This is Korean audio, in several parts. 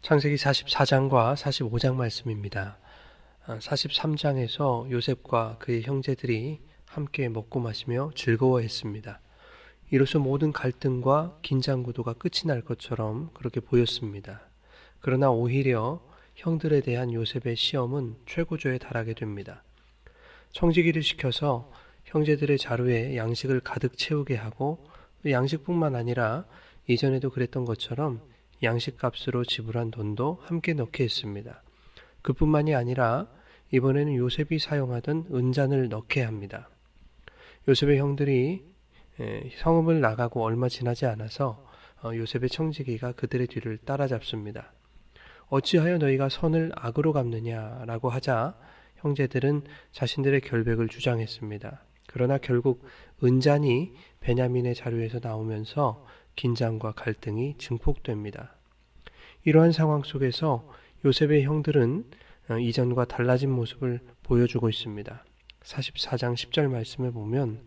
창세기 44장과 45장 말씀입니다. 43장에서 요셉과 그의 형제들이 함께 먹고 마시며 즐거워했습니다. 이로써 모든 갈등과 긴장 구도가 끝이 날 것처럼 그렇게 보였습니다. 그러나 오히려 형들에 대한 요셉의 시험은 최고조에 달하게 됩니다. 청지기를 시켜서 형제들의 자루에 양식을 가득 채우게 하고, 양식뿐만 아니라 이전에도 그랬던 것처럼 양식값으로 지불한 돈도 함께 넣게 했습니다. 그뿐만이 아니라 이번에는 요셉이 사용하던 은잔을 넣게 합니다. 요셉의 형들이 성읍을 나가고 얼마 지나지 않아서 요셉의 청지기가 그들의 뒤를 따라잡습니다. 어찌하여 너희가 선을 악으로 갚느냐라고 하자 형제들은 자신들의 결백을 주장했습니다. 그러나 결국 은잔이 베냐민의 자루에서 나오면서 긴장과 갈등이 증폭됩니다. 이러한 상황 속에서 요셉의 형들은 이전과 달라진 모습을 보여주고 있습니다. 44장 10절 말씀을 보면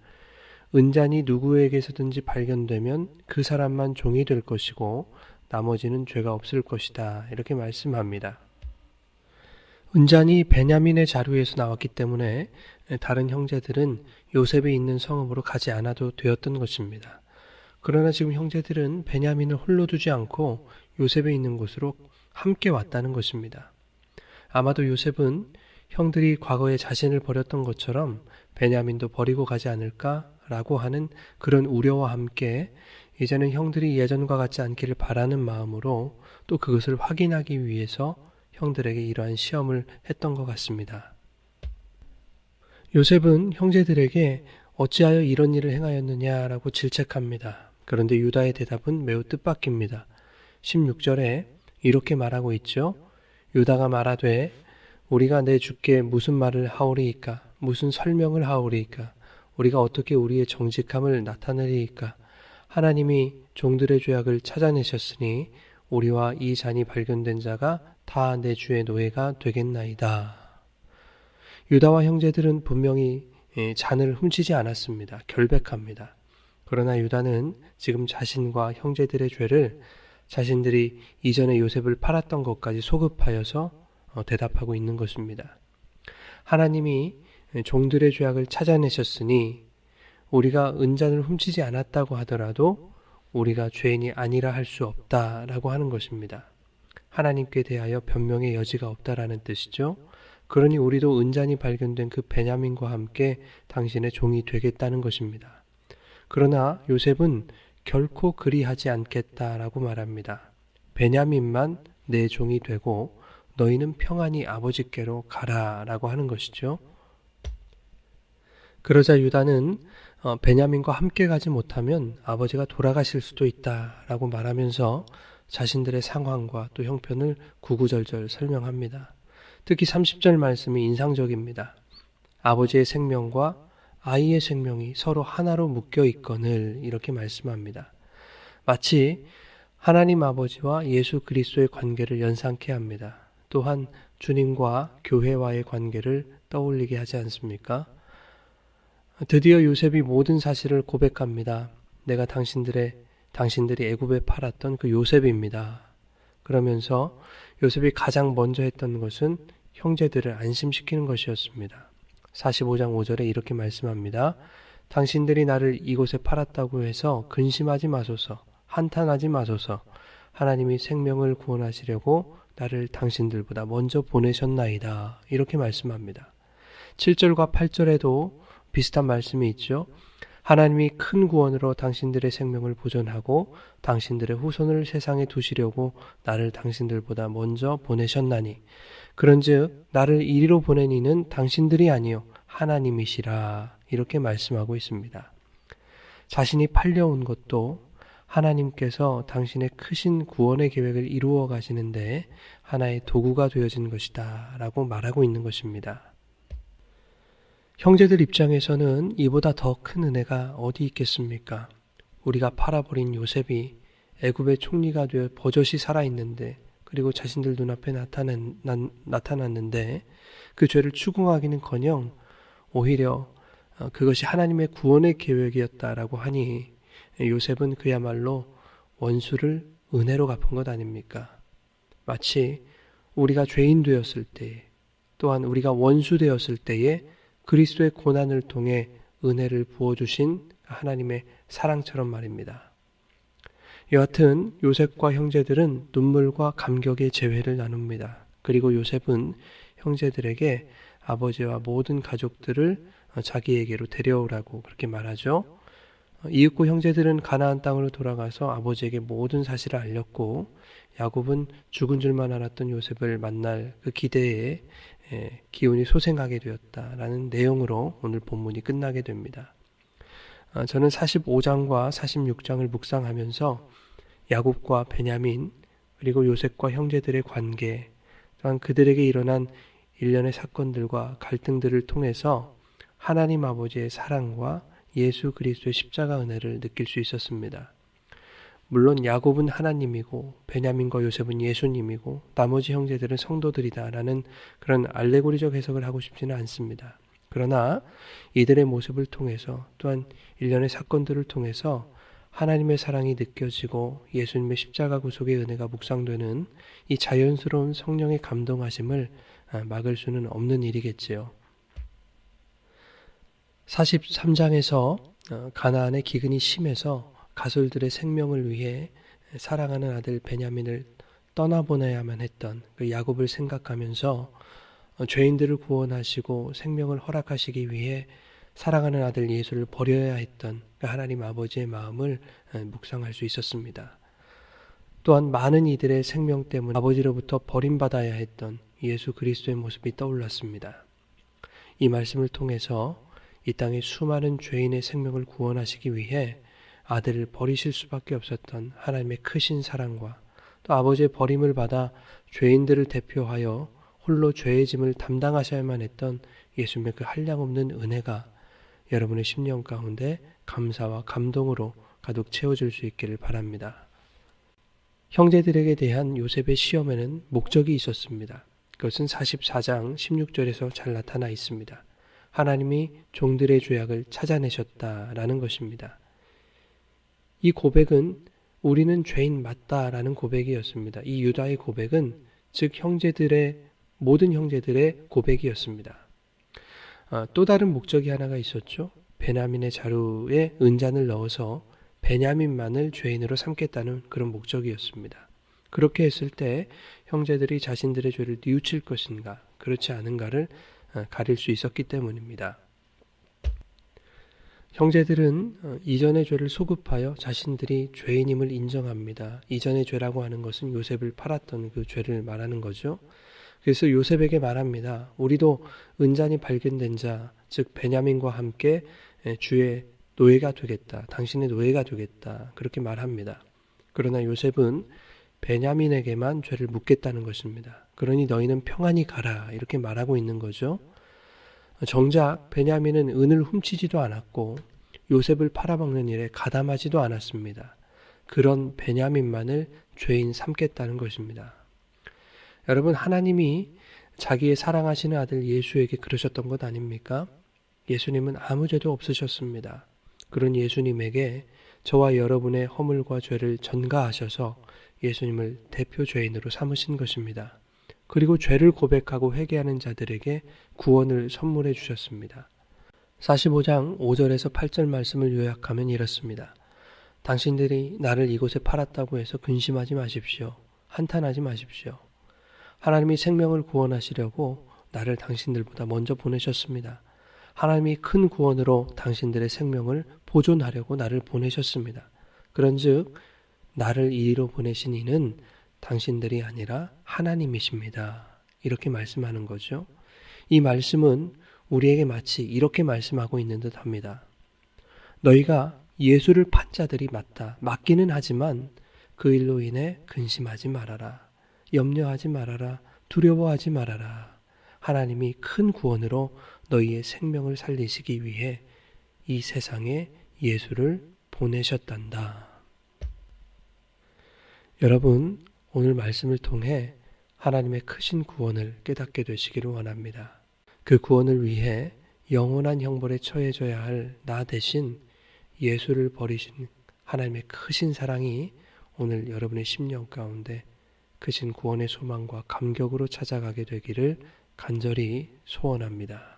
은잔이 누구에게서든지 발견되면 그 사람만 종이 될 것이고 나머지는 죄가 없을 것이다, 이렇게 말씀합니다. 은잔이 베냐민의 자루에서 나왔기 때문에 다른 형제들은 요셉이 있는 성읍으로 가지 않아도 되었던 것입니다. 그러나 지금 형제들은 베냐민을 홀로 두지 않고 요셉이 있는 곳으로 함께 왔다는 것입니다. 아마도 요셉은 형들이 과거에 자신을 버렸던 것처럼 베냐민도 버리고 가지 않을까라고 하는 그런 우려와 함께 이제는 형들이 예전과 같지 않기를 바라는 마음으로 또 그것을 확인하기 위해서 형들에게 이러한 시험을 했던 것 같습니다. 요셉은 형제들에게 어찌하여 이런 일을 행하였느냐라고 질책합니다. 그런데 유다의 대답은 매우 뜻밖입니다. 16절에 이렇게 말하고 있죠. 유다가 말하되 우리가 내 주께 무슨 말을 하오리이까? 무슨 설명을 하오리이까? 우리가 어떻게 우리의 정직함을 나타내리이까? 하나님이 종들의 죄악을 찾아내셨으니 우리와 이 잔이 발견된 자가 다 내 주의 노예가 되겠나이다. 유다와 형제들은 분명히 잔을 훔치지 않았습니다. 결백합니다. 그러나 유다는 지금 자신과 형제들의 죄를 자신들이 이전에 요셉을 팔았던 것까지 소급하여서 대답하고 있는 것입니다. 하나님이 종들의 죄악을 찾아내셨으니 우리가 은잔을 훔치지 않았다고 하더라도 우리가 죄인이 아니라 할 수 없다라고 하는 것입니다. 하나님께 대하여 변명의 여지가 없다라는 뜻이죠. 그러니 우리도 은잔이 발견된 그 베냐민과 함께 당신의 종이 되겠다는 것입니다. 그러나 요셉은 결코 그리하지 않겠다라고 말합니다. 베냐민만 내 종이 되고 너희는 평안히 아버지께로 가라라고 하는 것이죠. 그러자 유다는 베냐민과 함께 가지 못하면 아버지가 돌아가실 수도 있다라고 말하면서 자신들의 상황과 또 형편을 구구절절 설명합니다. 특히 30절 말씀이 인상적입니다. 아버지의 생명과 아이의 생명이 서로 하나로 묶여 있거늘, 이렇게 말씀합니다. 마치 하나님 아버지와 예수 그리스도의 관계를 연상케 합니다. 또한 주님과 교회와의 관계를 떠올리게 하지 않습니까? 드디어 요셉이 모든 사실을 고백합니다. 내가 당신들이 애굽에 팔았던 그 요셉입니다. 그러면서 요셉이 가장 먼저 했던 것은 형제들을 안심시키는 것이었습니다. 45장 5절에 이렇게 말씀합니다. 당신들이 나를 이곳에 팔았다고 해서 근심하지 마소서, 한탄하지 마소서. 하나님이 생명을 구원하시려고 나를 당신들보다 먼저 보내셨나이다. 이렇게 말씀합니다. 7절과 8절에도 비슷한 말씀이 있죠. 하나님이 큰 구원으로 당신들의 생명을 보존하고 당신들의 후손을 세상에 두시려고 나를 당신들보다 먼저 보내셨나니 그런즉 나를 이리로 보낸 이는 당신들이 아니요 하나님이시라, 이렇게 말씀하고 있습니다. 자신이 팔려온 것도 하나님께서 당신의 크신 구원의 계획을 이루어 가시는데 하나의 도구가 되어진 것이다 라고 말하고 있는 것입니다. 형제들 입장에서는 이보다 더 큰 은혜가 어디 있겠습니까? 우리가 팔아버린 요셉이 애굽의 총리가 되어 버젓이 살아있는데, 그리고 자신들 눈앞에 나타났는데 그 죄를 추궁하기는커녕 오히려 그것이 하나님의 구원의 계획이었다라고 하니 요셉은 그야말로 원수를 은혜로 갚은 것 아닙니까? 마치 우리가 죄인 되었을 때에, 또한 우리가 원수 되었을 때에 그리스도의 고난을 통해 은혜를 부어주신 하나님의 사랑처럼 말입니다. 여하튼 요셉과 형제들은 눈물과 감격의 재회를 나눕니다. 그리고 요셉은 형제들에게 아버지와 모든 가족들을 자기에게로 데려오라고 그렇게 말하죠. 이윽고 형제들은 가나안 땅으로 돌아가서 아버지에게 모든 사실을 알렸고, 야곱은 죽은 줄만 알았던 요셉을 만날 그 기대에 기운이 솟행하게 되었다라는 내용으로 오늘 본문이 끝나게 됩니다. 저는 45장과 46장을 묵상하면서 야곱과 베냐민, 그리고 요셉과 형제들의 관계, 또한 그들에게 일어난 일련의 사건들과 갈등들을 통해서 하나님 아버지의 사랑과 예수 그리스도의 십자가 은혜를 느낄 수 있었습니다. 물론 야곱은 하나님이고 베냐민과 요셉은 예수님이고 나머지 형제들은 성도들이다라는 그런 알레고리적 해석을 하고 싶지는 않습니다. 그러나 이들의 모습을 통해서, 또한 일련의 사건들을 통해서 하나님의 사랑이 느껴지고 예수님의 십자가 구속의 은혜가 묵상되는 이 자연스러운 성령의 감동하심을 막을 수는 없는 일이겠지요. 43장에서 가나안의 기근이 심해서 가솔들의 생명을 위해 사랑하는 아들 베냐민을 떠나보내야만 했던 그 야곱을 생각하면서 죄인들을 구원하시고 생명을 허락하시기 위해 사랑하는 아들 예수를 버려야 했던 그 하나님 아버지의 마음을 묵상할 수 있었습니다. 또한 많은 이들의 생명 때문에 아버지로부터 버림받아야 했던 예수 그리스도의 모습이 떠올랐습니다. 이 말씀을 통해서 이 땅의 수많은 죄인의 생명을 구원하시기 위해 아들을 버리실 수밖에 없었던 하나님의 크신 사랑과, 또 아버지의 버림을 받아 죄인들을 대표하여 홀로 죄의 짐을 담당하셔야만 했던 예수님의 그 한량없는 은혜가 여러분의 심령 가운데 감사와 감동으로 가득 채워질 수 있기를 바랍니다. 형제들에게 대한 요셉의 시험에는 목적이 있었습니다. 그것은 44장 16절에서 잘 나타나 있습니다. 하나님이 종들의 죄악을 찾아내셨다라는 것입니다. 이 고백은 우리는 죄인 맞다라는 고백이었습니다. 이 유다의 고백은 즉 모든 형제들의 고백이었습니다. 또 다른 목적이 하나가 있었죠. 베냐민의 자루에 은잔을 넣어서 베냐민만을 죄인으로 삼겠다는 그런 목적이었습니다. 그렇게 했을 때 형제들이 자신들의 죄를 뉘우칠 것인가 그렇지 않은가를 가릴 수 있었기 때문입니다. 형제들은 이전의 죄를 소급하여 자신들이 죄인임을 인정합니다. 이전의 죄라고 하는 것은 요셉을 팔았던 그 죄를 말하는 거죠. 그래서 요셉에게 말합니다. 우리도 은잔이 발견된 자, 즉 베냐민과 함께 주의 노예가 되겠다. 당신의 노예가 되겠다. 그렇게 말합니다. 그러나 요셉은 베냐민에게만 죄를 묻겠다는 것입니다. 그러니 너희는 평안히 가라. 이렇게 말하고 있는 거죠. 정작 베냐민은 은을 훔치지도 않았고 요셉을 팔아먹는 일에 가담하지도 않았습니다. 그런 베냐민만을 죄인 삼겠다는 것입니다. 여러분, 하나님이 자기의 사랑하시는 아들 예수에게 그러셨던 것 아닙니까? 예수님은 아무 죄도 없으셨습니다. 그런 예수님에게 저와 여러분의 허물과 죄를 전가하셔서 예수님을 대표 죄인으로 삼으신 것입니다. 그리고 죄를 고백하고 회개하는 자들에게 구원을 선물해 주셨습니다. 45장 5절에서 8절 말씀을 요약하면 이렇습니다. 당신들이 나를 이곳에 팔았다고 해서 근심하지 마십시오. 한탄하지 마십시오. 하나님이 생명을 구원하시려고 나를 당신들보다 먼저 보내셨습니다. 하나님이 큰 구원으로 당신들의 생명을 보존하려고 나를 보내셨습니다. 그런즉 나를 이리로 보내신 이는 당신들이 아니라 하나님이십니다. 이렇게 말씀하는 거죠. 이 말씀은 우리에게 마치 이렇게 말씀하고 있는 듯 합니다. 너희가 예수를 판 자들이 맞기는 하지만 그 일로 인해 근심하지 말아라. 염려하지 말아라. 두려워하지 말아라. 하나님이 큰 구원으로 너희의 생명을 살리시기 위해 이 세상에 예수를 보내셨단다. 여러분, 오늘 말씀을 통해 하나님의 크신 구원을 깨닫게 되시기를 원합니다. 그 구원을 위해 영원한 형벌에 처해져야 할 나 대신 예수를 버리신 하나님의 크신 사랑이 오늘 여러분의 심령 가운데 크신 구원의 소망과 감격으로 찾아가게 되기를 간절히 소원합니다.